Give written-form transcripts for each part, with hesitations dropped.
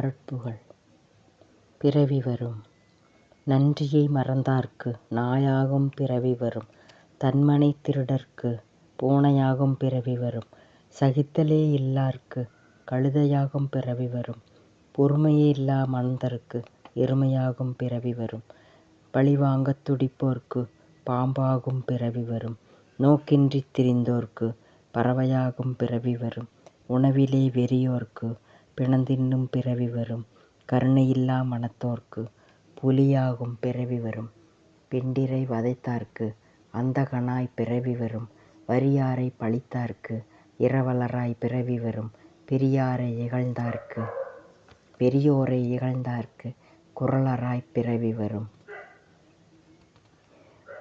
அருட்புகழ். பிறவி வரும் நன்றியை மறந்தார்க்கு நாயாகும் பிறவி வரும். தன்மனைத் திருடர்க்கு பூனையாகும் பிறவி வரும். சகித்தலே இல்லார்க்கு கழுதையாகும் பிறவி வரும். பொறுமையே இல்லா மனத்தர்க்கு எருமையாகும் பிறவி வரும். பழிவாங்கத் துடிப்போர்க்கு பாம்பாகும் பிறவி வரும். நோக்கின்றித் திரிந்தோர்க்கு பறவையாகும் பிறவி வரும். உணவிலே வெறியோர்க்கு பிணந்தின்னும் பிறவி வரும். கருணையில்லா மனத்தோர்க்கு புலியாகும் பிறவி வரும். பிண்டிரை வதைத்தார்க்கு அந்தகனாய் பிறவி வரும். வறியாரை பழித்தார்க்கு இரவலராய் பிறவி வரும். பெரியோரை இகழ்ந்தார்க்கு குறளராய்ப் பிறவி வரும்.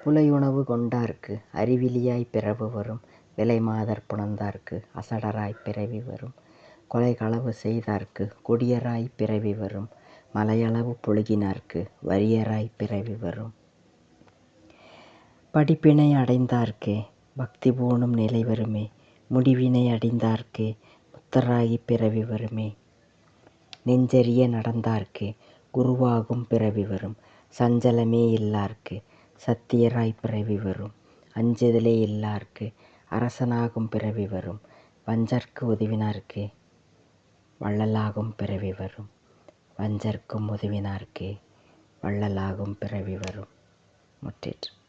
புலையுணவு கொண்டார்க்கு அறிவிலியாய்ப் பிறவு வரும். விலைமாதர் புணர்ந்தார்க்கு அசடராய்ப் பிறவி வரும். கொலைகளவு செய்தார்க்கு கொடியராய்ப் பிறவி வரும். மலையளவு பொழுகினார்க்கு வறியராய்ப் பிறவி வரும். படிப்பினை அடைந்தார்க்கே பக்தி பூணும் நிலை வருமே. முடிவினை அடைந்தார்க்கே முத்தராகிப் பிறவி வருமே. நெஞ்சறிய நடந்தார்க்கே குருவாகும் பிறவி வரும். சஞ்சலமே இல்லார்க்கு சத்தியராய்ப் பிறவி வரும். அஞ்சுதலே இல்லார்க்கு அரசனாகும் பிறவி வரும். வஞ்சர்க்கு உதவினார்க்கே வள்ளலாகும் பிறவி வரும். வஞ்சர்க்கும் உதவினார்க்கே வள்ளலாகும் பிறவி வரும். முற்றிற்று.